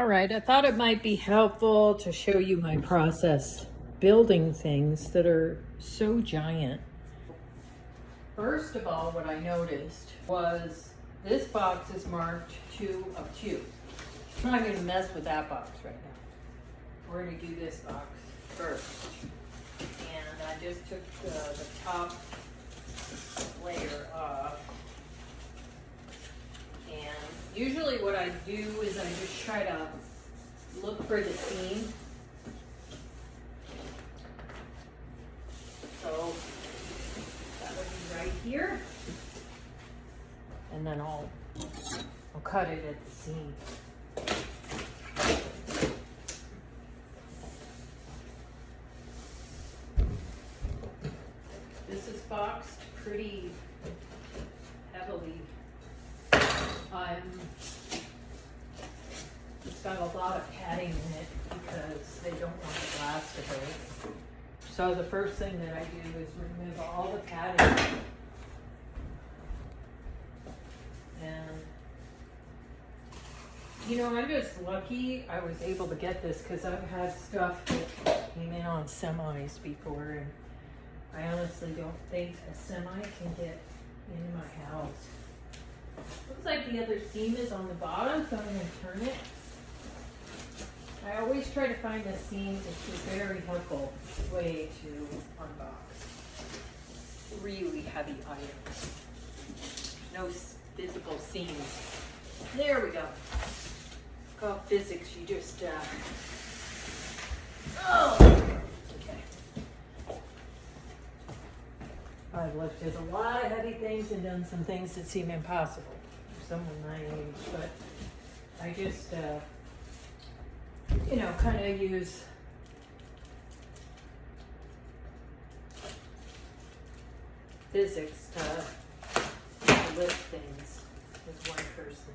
right, I thought it might be helpful to show you my process building things that are so giant. First of all, what I noticed was this box is marked 2 of 2. I'm not going to mess with that box right now. We're going to do this box first. And I just took the top layer off. And usually what I do is I just try to look for the seam. So that would be right here. And then I'll cut it at the seam. This is boxed pretty heavily. It's got a lot of padding in it because they don't want the glass to break. So the first thing that I do is remove all the padding. And you know, I'm just lucky I was able to get this because I've had stuff that came in on semis before, and I honestly don't think a semi can get in my house. Looks like the other seam is on the bottom, so I'm going to turn it. I always try to find a seam. It's a very helpful way to unbox really heavy items. No visible seams. There we go. Called physics. You just okay. I've lifted a lot of heavy things and done some things that seem impossible for someone my age, but I just you know, kind of use physics to lift things with one person.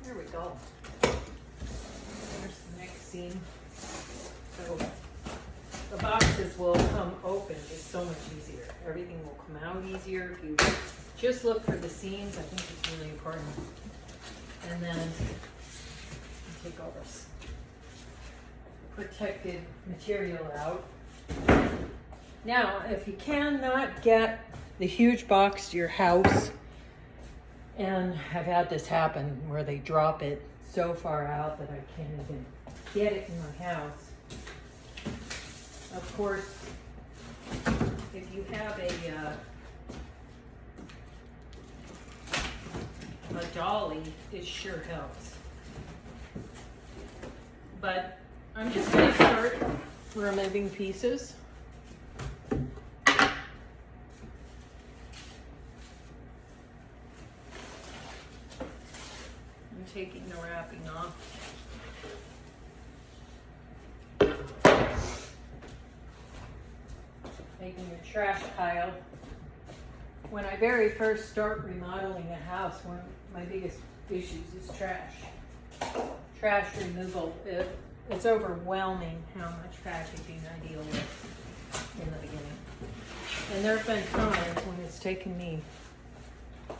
There we go. There's the next seam. So the boxes will come open just so much easier. Everything will come out easier if you just look for the seams. I think it's really important. And then take all this protected material out. Now, if you cannot get the huge box to your house, and I've had this happen where they drop it so far out that I can't even get it in my house. Of course, if you have a dolly, it sure helps. But I'm just going to start removing pieces. I'm taking the wrapping off. Making your trash pile. When I very first start remodeling a house, one of my biggest issues is trash. Trash removal. It's overwhelming how much packaging I deal with in the beginning. And there have been times when it's taken me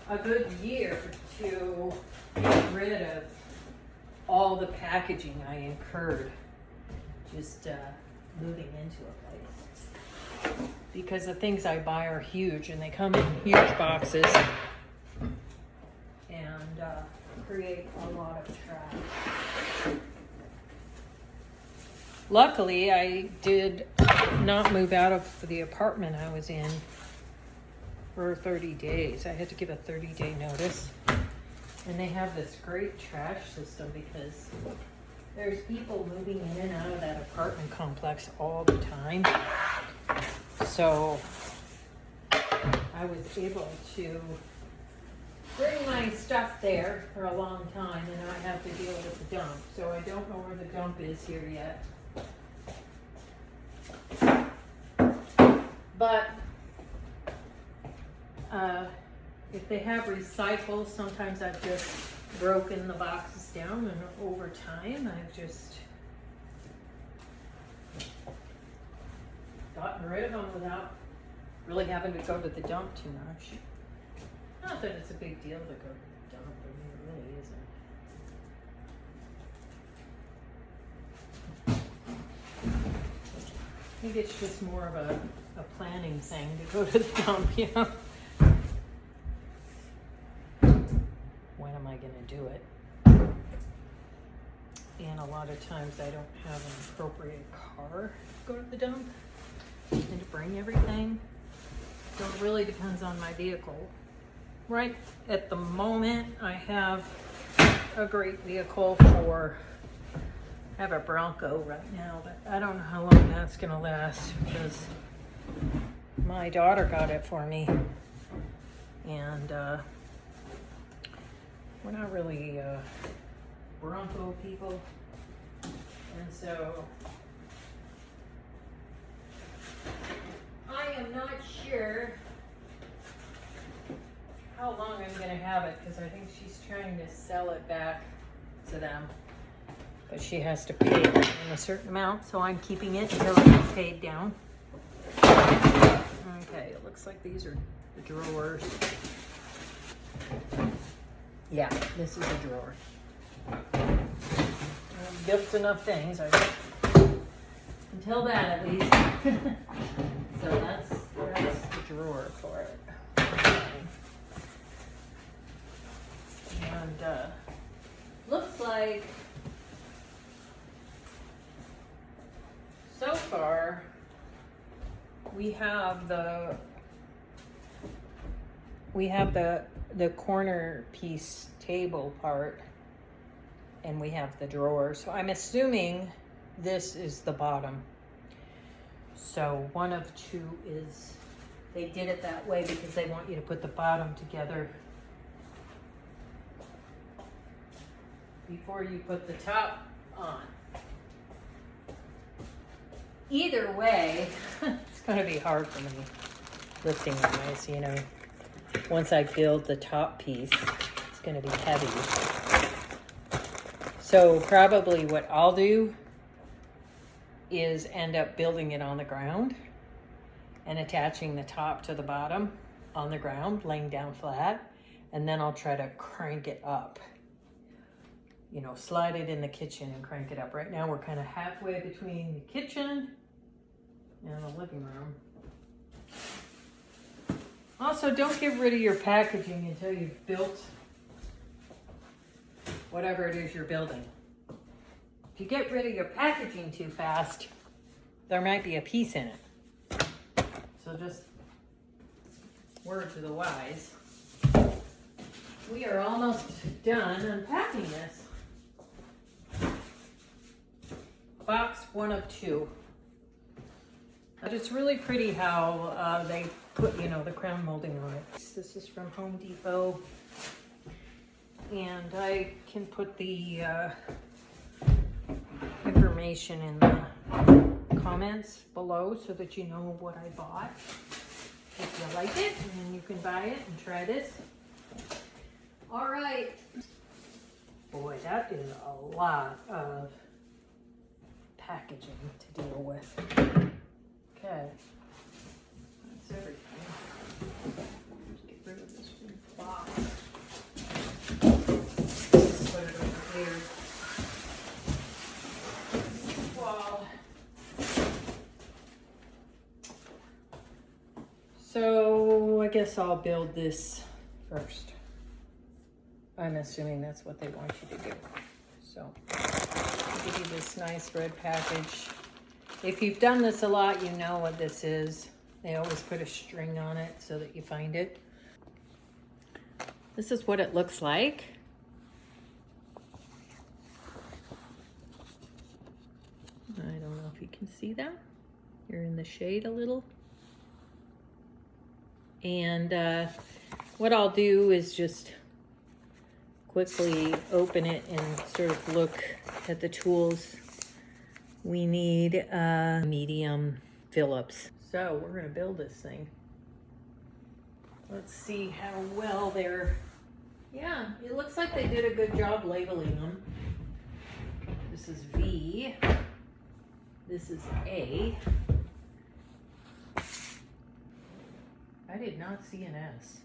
a good year to get rid of all the packaging I incurred just moving into a place. Because the things I buy are huge and they come in huge boxes and create a lot of trash. Luckily, I did not move out of the apartment I was in for 30 days. I had to give a 30-day notice. And they have this great trash system because there's people moving in and out of that apartment complex all the time. So I was able to bring my stuff there for a long time and not have to deal with the dump. So I don't know where the dump is here yet. But if they have recycle, sometimes I've just broken the boxes down, and over time I've just gotten rid of them without really having to go to the dump too much. Not that it's a big deal to go to the dump, I mean, it really isn't. I think it's just more of a planning thing to go to the dump, you know? When am I gonna do it? And a lot of times I don't have an appropriate car to go to the dump and to bring everything. So it really depends on my vehicle. Right at the moment, I have a great vehicle for, I have a Bronco right now, but I don't know how long that's gonna last because my daughter got it for me. And we're not really Bronco people. And so I am not sure how long I'm gonna have it because I think she's trying to sell it back to them. But she has to pay a certain amount, so I'm keeping it until it gets paid down. Okay, it looks like these are the drawers. Yeah, this is a drawer. I've built enough things, until that at least. So that's the drawer for it. And looks like so far we have the corner piece table part, and we have the drawer. So I'm assuming this is the bottom. So one of two is, they did it that way because they want you to put the bottom together before you put the top on. Either way, it's gonna be hard for me lifting this, you know. Once I build the top piece, it's gonna be heavy. So probably what I'll do is end up building it on the ground and attaching the top to the bottom on the ground, laying down flat, and then I'll try to crank it up. You know, slide it in the kitchen and crank it up. Right now we're kind of halfway between the kitchen and the living room. Also, don't get rid of your packaging until you've built whatever it is you're building. If you get rid of your packaging too fast, there might be a piece in it. So just word to the wise. We are almost done unpacking this. Box 1 of 2. But it's really pretty how they put, you know, the crown molding on it. This is from Home Depot. And I can put the information in the comments below so that you know what I bought. If you like it, and then you can buy it and try this. All right. Boy, that is a lot of packaging to deal with. Okay. That's everything. Let's get rid of this box. Put it over here. Wall. So I guess I'll build this first. I'm assuming that's what they want you to do. So I'll give you this nice red package. If you've done this a lot, you know what this is. They always put a string on it so that you find it. This is what it looks like. I don't know if you can see that. You're in the shade a little. And what I'll do is just quickly open it and sort of look at the tools. We need medium Phillips. So we're gonna build this thing. Let's see how well they're, yeah, it looks like they did a good job labeling them. This is V, this is A. I did not see an S.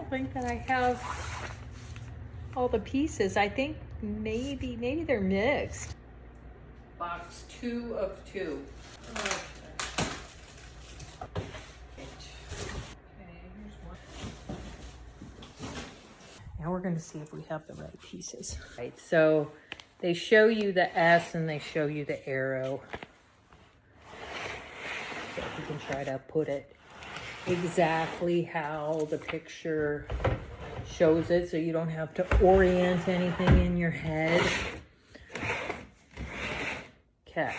don't think that I have all the pieces. I think maybe they're mixed. Box 2 of 2. Okay. Here's one. Now we're going to see if we have the right pieces. Right, so they show you the S and they show you the arrow. So if you can try to put it exactly how the picture shows it, so you don't have to orient anything in your head. Okay,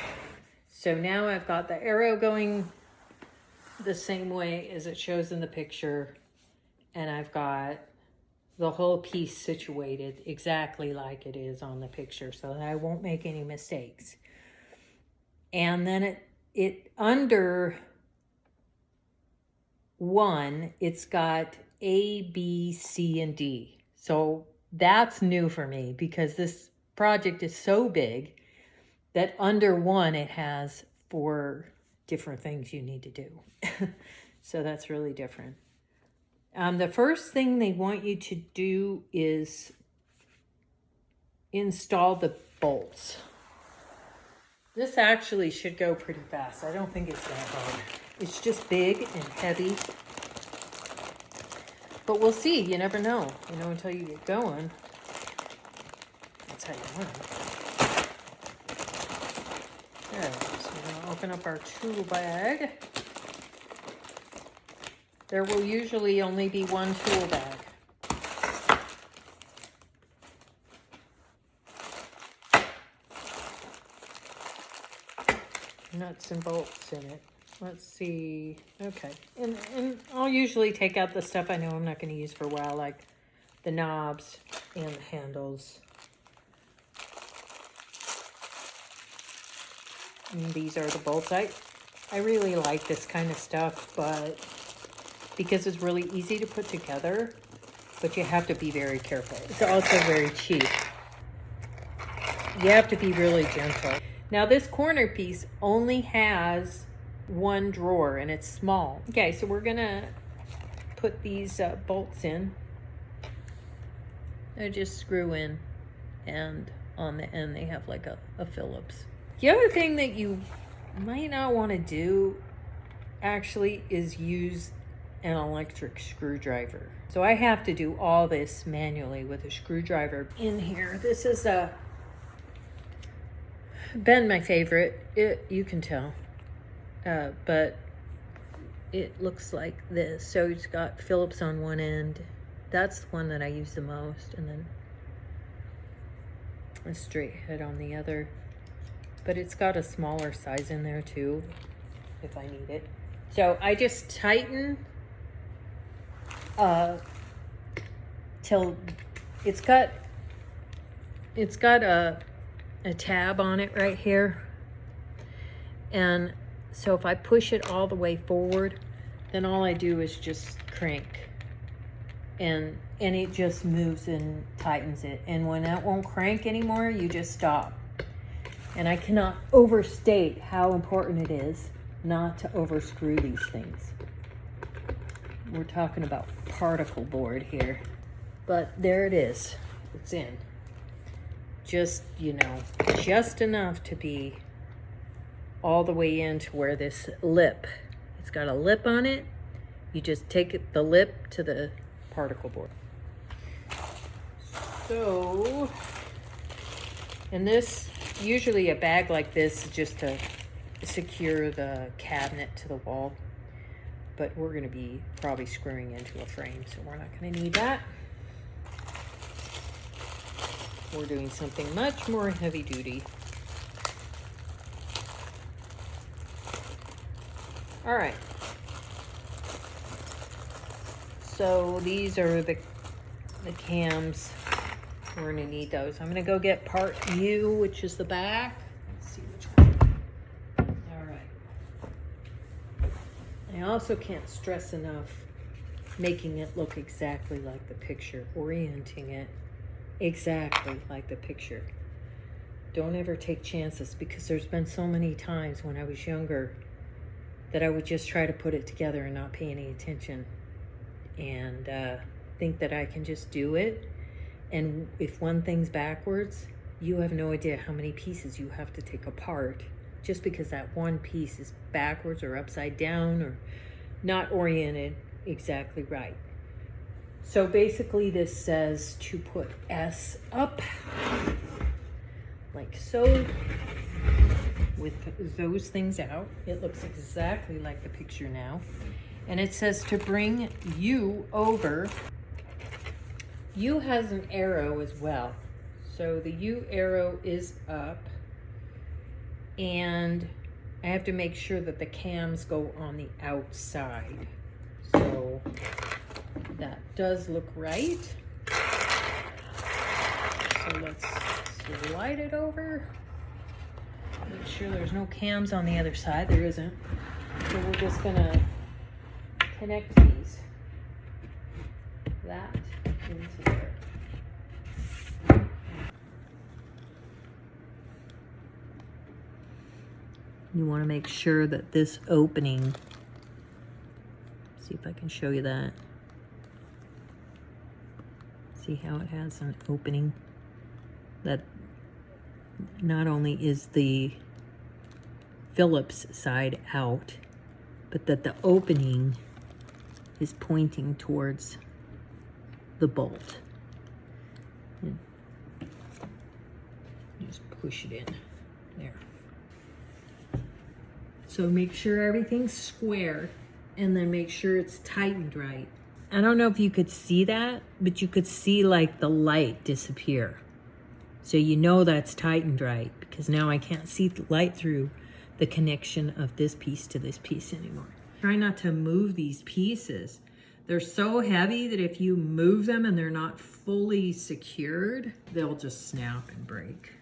so now I've got the arrow going the same way as it shows in the picture, and I've got the whole piece situated exactly like it is on the picture, so that I won't make any mistakes. And then it under 1, it's got A, B, C, and D. So that's new for me because this project is so big that under 1 it has 4 different things you need to do. So that's really different. The first thing they want you to do is install the bolts. This actually should go pretty fast. I don't think it's that hard. It's just big and heavy. But we'll see. You never know. You know, until you get going. That's how you learn. There. So we're going to open up our tool bag. There will usually only be one tool bag. Nuts and bolts in it. Let's see. Okay. And I'll usually take out the stuff I know I'm not going to use for a while, like the knobs and the handles. And these are the bolts. I really like this kind of stuff, but because it's really easy to put together, but you have to be very careful. It's also very cheap. You have to be really gentle. Now this corner piece only has 1 drawer and it's small. Okay, so we're gonna put these bolts in. They just screw in, and on the end they have like a Phillips. The other thing that you might not want to do actually is use an electric screwdriver. So I have to do all this manually with a screwdriver in here. This is been my favorite. You can tell. But it looks like this. So it's got Phillips on one end. That's the one that I use the most. And then a straight head on the other. But it's got a smaller size in there too, if I need it. So I just tighten till it's got a tab on it right here. And so if I push it all the way forward, then all I do is just crank. And it just moves and tightens it. And when that won't crank anymore, you just stop. And I cannot overstate how important it is not to overscrew these things. We're talking about particle board here. But there it is. It's in. Just, you know, just enough to be all the way into where this lip, it's got a lip on it. You just take the lip to the particle board. So, and this, usually a bag like this is just to secure the cabinet to the wall. But we're going to be probably screwing into a frame, so we're not going to need that. We're doing something much more heavy duty. All right. So these are the cams. We're going to need those. I'm going to go get part U, which is the back. Let's see which one. All right. I also can't stress enough making it look exactly like the picture, orienting it exactly like the picture. Don't ever take chances, because there's been so many times when I was younger that I would just try to put it together and not pay any attention. And think that I can just do it. And if one thing's backwards, you have no idea how many pieces you have to take apart just because that one piece is backwards or upside down or not oriented exactly right. So basically this says to put S up like so with those things out. It looks exactly like the picture now. And it says to bring U over. U has an arrow as well. So the U arrow is up, and I have to make sure that the cams go on the outside. So that does look right. So let's slide it over. Make sure there's no cams on the other side. There isn't. So we're just gonna connect these. That into there. You want to make sure that this opening, see if I can show you that. See how it has an opening? That not only is the Phillips side out, but that the opening is pointing towards the bolt. And just push it in there. So make sure everything's square and then make sure it's tightened right. I don't know if you could see that, but you could see like the light disappear. So you know that's tightened right, because now I can't see the light through the connection of this piece to this piece anymore. Try not to move these pieces. They're so heavy that if you move them and they're not fully secured, they'll just snap and break.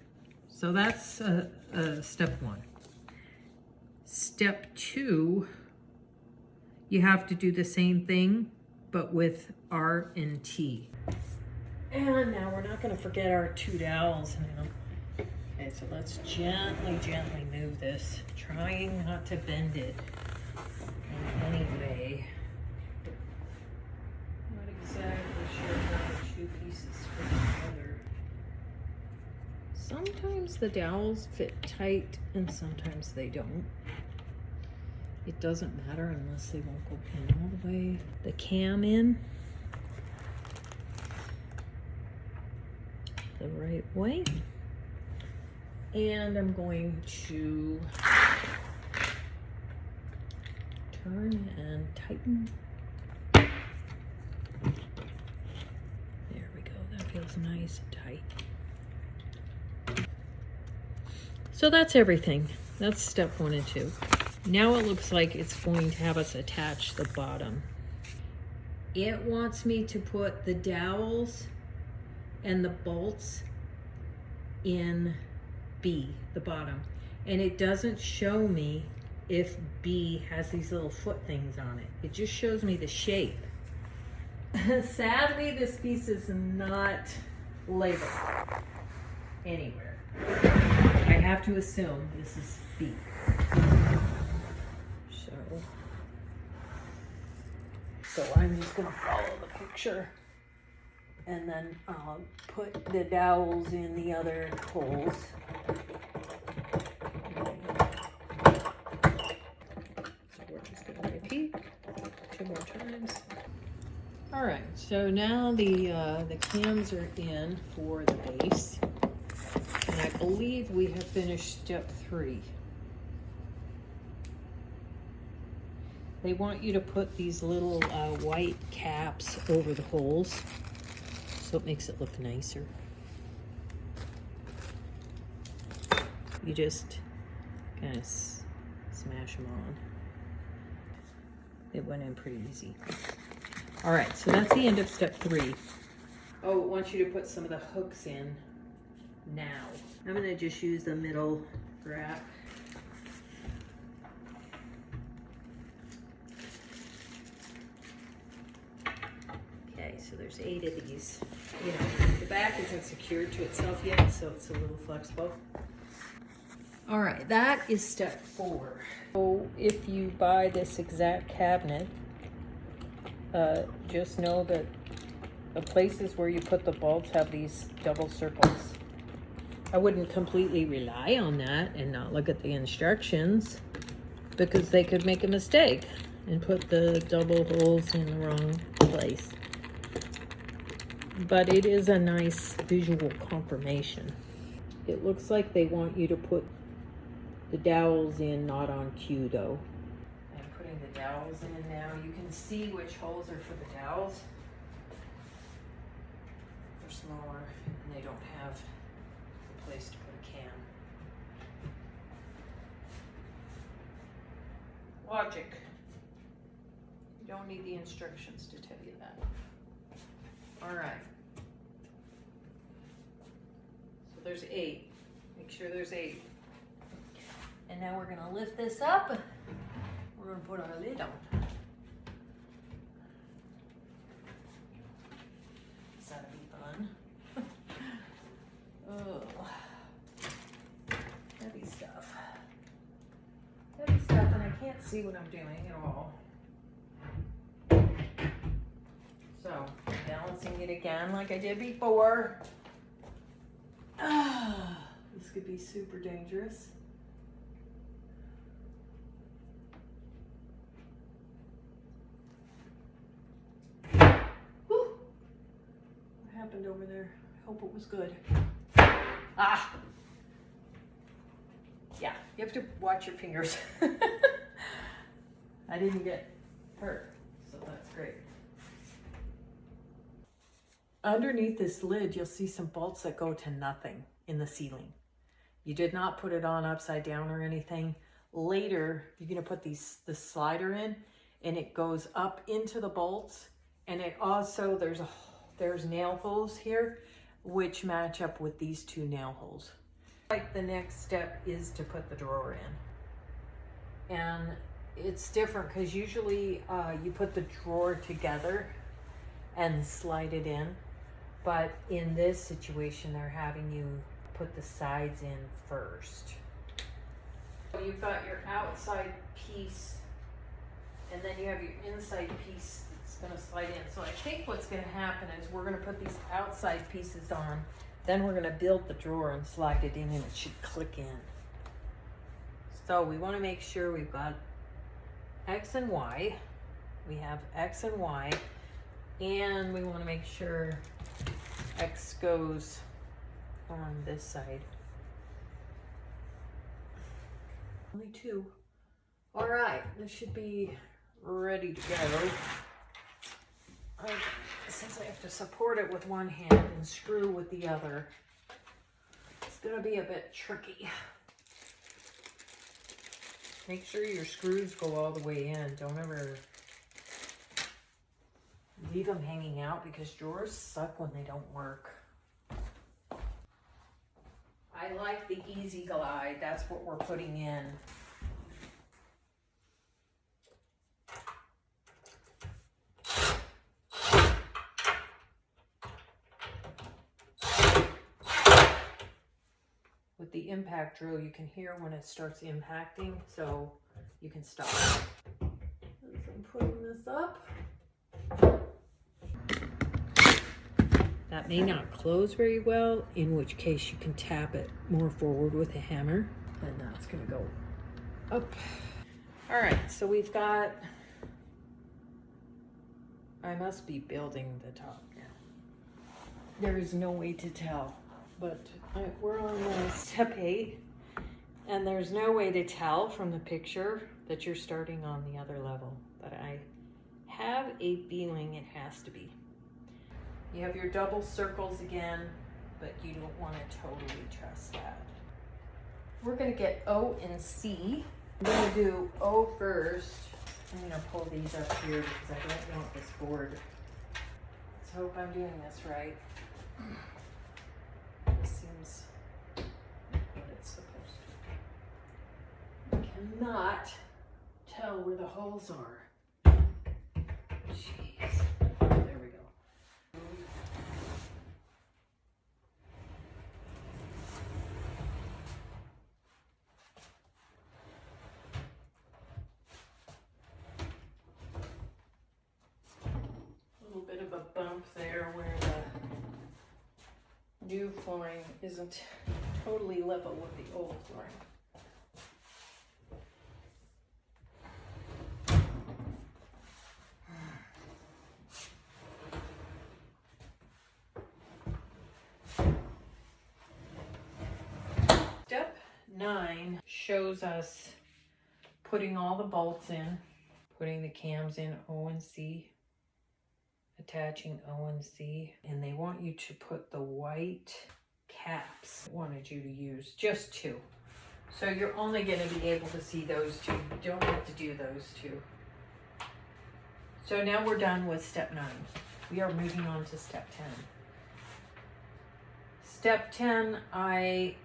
So that's step one. Step two, you have to do the same thing, but with R and T. And now we're not gonna forget our 2 dowels now. Okay, so let's gently move this, trying not to bend it in any way. Not exactly sure how the 2 pieces fit together. Sometimes the dowels fit tight and sometimes they don't. It doesn't matter unless they won't go in all the way. The cam in the right way. And I'm going to turn and tighten. There we go, that feels nice and tight. So that's everything. That's step 1 and 2. Now it looks like it's going to have us attach the bottom. It wants me to put the dowels and the bolts in B, the bottom. And it doesn't show me if B has these little foot things on it. It just shows me the shape. Sadly, this piece is not labeled anywhere. I have to assume this is B. So I'm just gonna follow the picture and then I'll put the dowels in the other holes. So we're just gonna repeat 2 more times. All right, so now the cams are in for the base. And I believe we have finished step 3. They want you to put these little white caps over the holes, so it makes it look nicer. You just kind of smash them on. It went in pretty easy. All right, so that's the end of step 3. Oh, it wants you to put some of the hooks in now. I'm gonna just use the middle rack. So there's 8 of these. You know, the back isn't secured to itself yet, so it's a little flexible. All right, that is step 4. So if you buy this exact cabinet, just know that the places where you put the bolts have these double circles. I wouldn't completely rely on that and not look at the instructions, because they could make a mistake and put the double holes in the wrong place. But it is a nice visual confirmation. It looks like they want you to put the dowels in, not on cue though. I'm putting the dowels in now. You can see which holes are for the dowels. They're smaller and they don't have a place to put a can. Logic. You don't need the instructions to tell you that. All right. So there's 8. Make sure there's 8. And now we're gonna lift this up. We're gonna put our lid on. This ought to be fun. Oh, heavy stuff. Heavy stuff, and I can't see what I'm doing at all. So, balancing it again like I did before. This could be super dangerous. Whew. What happened over there? I hope it was good. Ah! Yeah, you have to watch your fingers. I didn't get hurt, so that's great. Underneath this lid, you'll see some bolts that go to nothing in the ceiling. You did not put it on upside down or anything. Later, you're gonna put the slider in, and it goes up into the bolts, and it also, there's nail holes here, which match up with these 2 nail holes. Like the next step is to put the drawer in. And it's different because usually you put the drawer together and slide it in. But in this situation, they're having you put the sides in first. So you've got your outside piece, and then you have your inside piece that's gonna slide in. So I think what's gonna happen is we're gonna put these outside pieces on, then we're gonna build the drawer and slide it in, and it should click in. So we wanna make sure we've got X and Y. We have X and Y, and we wanna make sure X goes on this side. Only 2. All right, this should be ready to go. Since I have to support it with one hand and screw with the other, it's gonna be a bit tricky. Make sure your screws go all the way in. Don't ever leave them hanging out, because drawers suck when they don't work. I like the Easy Glide. That's what we're putting in. With the impact drill, you can hear when it starts impacting, so you can stop. As I'm putting this up. That may not close very well, in which case you can tap it more forward with a hammer, and that's gonna go up. All right, so we've got, I must be building the top now. There is no way to tell, but we're on step 8, and there's no way to tell from the picture that you're starting on the other level, but I have a feeling it has to be. You have your double circles again, but you don't want to totally trust that. We're going to get O and C. I'm going to do O first. I'm going to pull these up here because I don't want this board. Let's hope I'm doing this right. This seems what it's supposed to be. I cannot tell where the holes are. Jeez. There we go. A little bit of a bump there where flooring isn't totally level with the old flooring. Step 9 shows us putting all the bolts in, putting the cams in O and C, attaching O and C, and they want you to put the white caps. I wanted you to use just 2. So you're only going to be able to see those 2. You don't have to do those 2. So now we're done with step 9. We are moving on to step 10. Step 10, I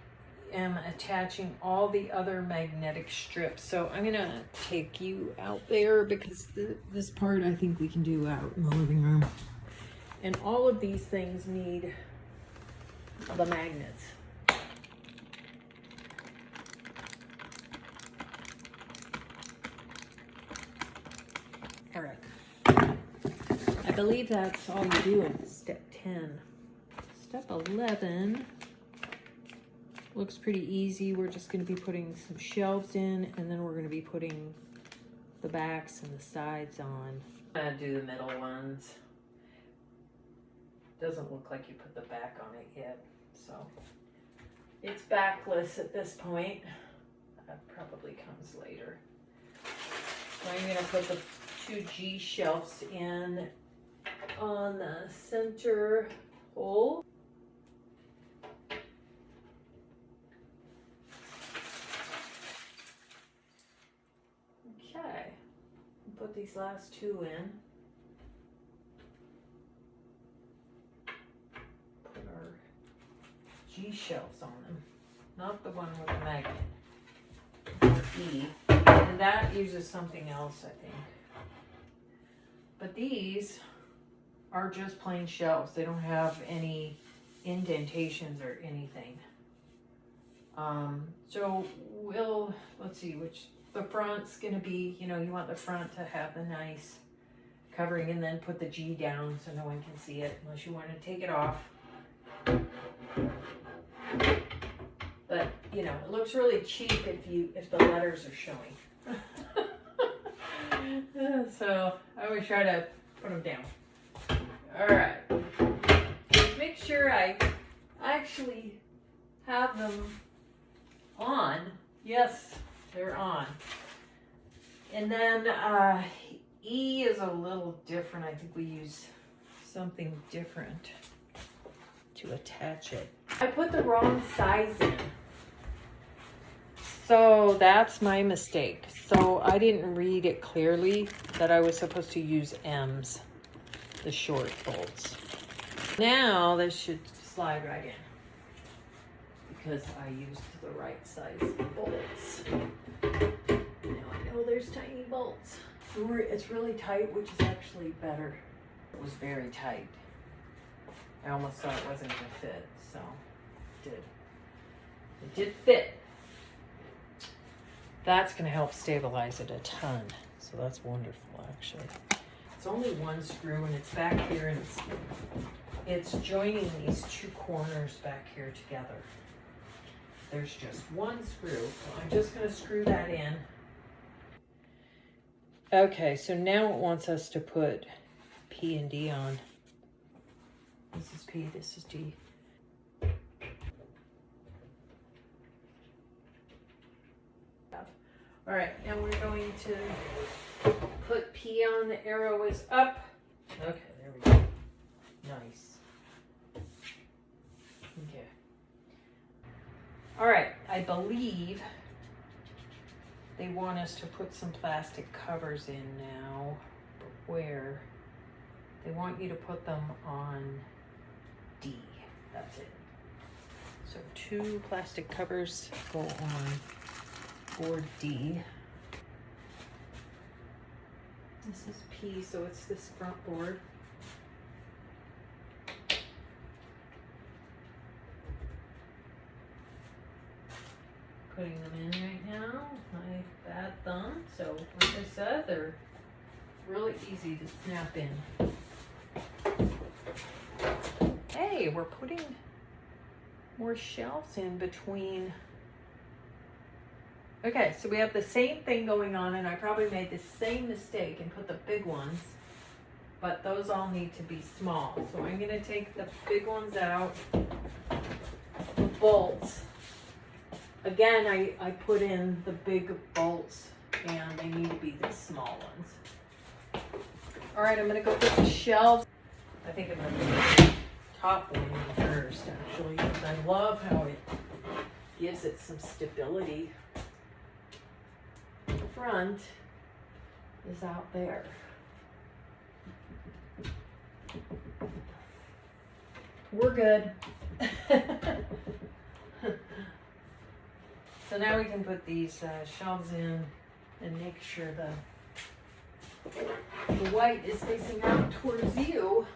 am attaching all the other magnetic strips. So I'm gonna take you out there because this part I think we can do out in the living room. And all of these things need the magnets. All right. I believe that's all you do in step 10. Step 11 looks pretty easy. We're just going to be putting some shelves in, and then we're going to be putting the backs and the sides on. I'm going to do the middle ones. Doesn't look like you put the back on it yet, so it's backless at this point. That probably comes later. So I'm going to put the 2 G shelves in on the center hole. Okay, put these last 2 in. Put our G shelves on them, not the one with the magnet, or E. And that uses something else, I think. But these are just plain shelves. They don't have any indentations or anything. So let's see which. The front's gonna be, you want the front to have the nice covering, and then put the G down so no one can see it unless you want to take it off. But it looks really cheap if the letters are showing. So I always try to put them down. All right, make sure I actually have them on. Yes, they're on. And then E is a little different. I think we use something different to attach it. I put the wrong size in. So that's my mistake. So I didn't read it clearly that I was supposed to use M's, the short bolts. Now this should slide right in because I used the right size bolts. Now I know there's tiny bolts. It's really tight, which is actually better. It was very tight. I almost thought it wasn't gonna fit, so it did. It did fit. That's gonna help stabilize it a ton. So that's wonderful, actually. It's only 1 screw, and it's back here, and it's joining these 2 corners back here together. There's just 1 screw, so I'm just gonna screw that in. Okay, so now it wants us to put P and D on. This is P, this is D. All right, and we're going to put P on. The arrow is up. Okay, there we go. Nice. Okay. All right, I believe they want us to put some plastic covers in now. But where? They want you to put them on D. That's it. So 2 plastic covers go on board D. This is P, so it's this front board. Putting them in right now. My bad thumb. So like I said, they're really easy to snap in. Hey, we're putting more shelves in between. Okay, so we have the same thing going on, and I probably made the same mistake and put the big ones, but those all need to be small. So I'm gonna take the big ones out, the bolts. Again, I put in the big bolts, and they need to be the small ones. All right, I'm gonna go get the shelves. I think I'm gonna put the top one in first, actually, because I love how it gives it some stability. The front is out there. We're good. So now we can put these shelves in and make sure the white is facing out towards you.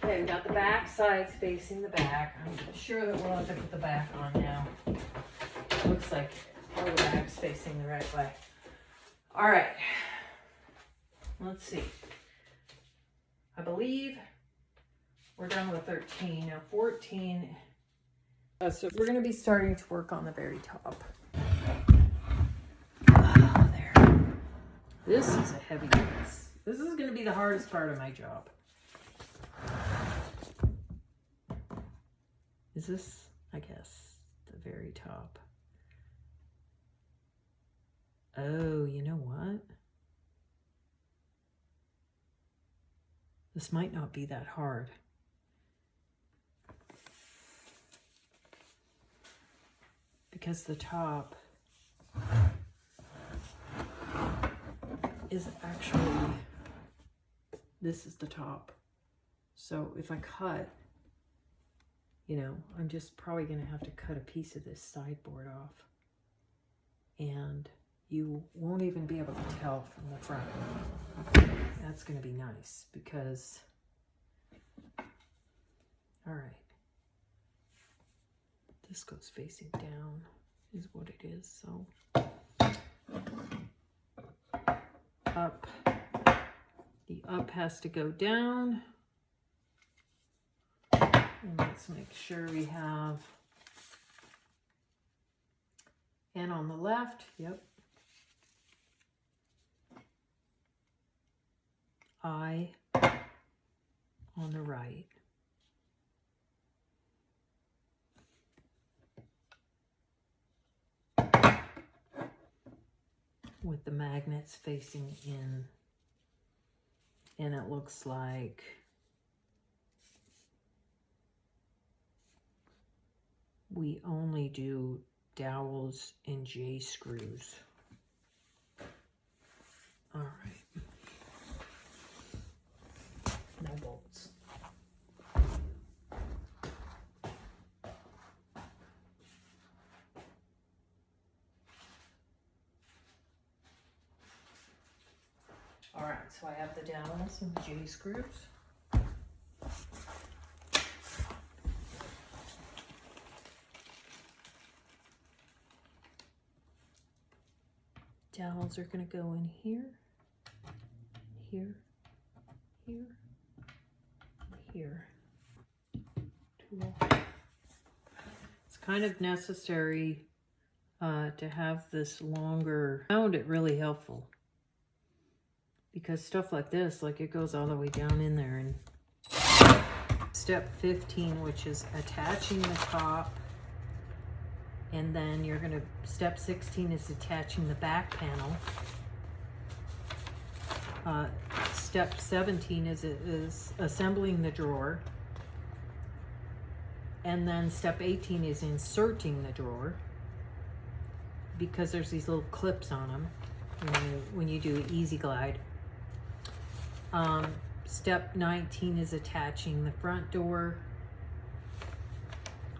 Okay, we got the back sides facing the back. I'm sure that we'll have to put the back on now. Looks like all the back's facing the right way. All right, let's see. I believe we're done with 13. Now 14. So we're going to be starting to work on the very top. There. This is a heavy piece. This is going to be the hardest part of my job. Is this, I guess, the very top? Oh, you know what? This might not be that hard. Because the top is actually, this is the top. So if I cut, you know, I'm just probably going to have to cut a piece of this sideboard off. And you won't even be able to tell from the front. That's going to be nice because, all right. This goes facing down is what it is. So up, the up has to go down. And let's make sure we have, and on the left, yep. I on the right. With the magnets facing in, and it looks like we only do dowels and J screws. All right, no bolts. All right, so I have the dowels and the J screws. Dowels are going to go in here, here, here, here. Tool. It's kind of necessary to have this longer. I found it really helpful. Because stuff like this, like it goes all the way down in there. And step 15, which is attaching the top. And then you're gonna, step 16 is attaching the back panel. Step 17 is assembling the drawer. And then step 18 is inserting the drawer. Because there's these little clips on them when you do Easy Glide. Step 19 is attaching the front door,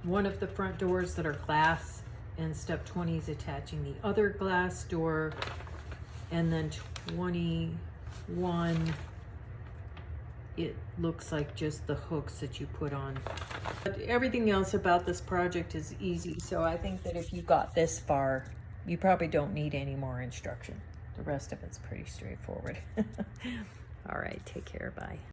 one of the front doors that are glass, and step 20 is attaching the other glass door, and then 21, it looks like just the hooks that you put on. But everything else about this project is easy, so I think that if you got this far, you probably don't need any more instruction. The rest of it's pretty straightforward. All right, take care, bye.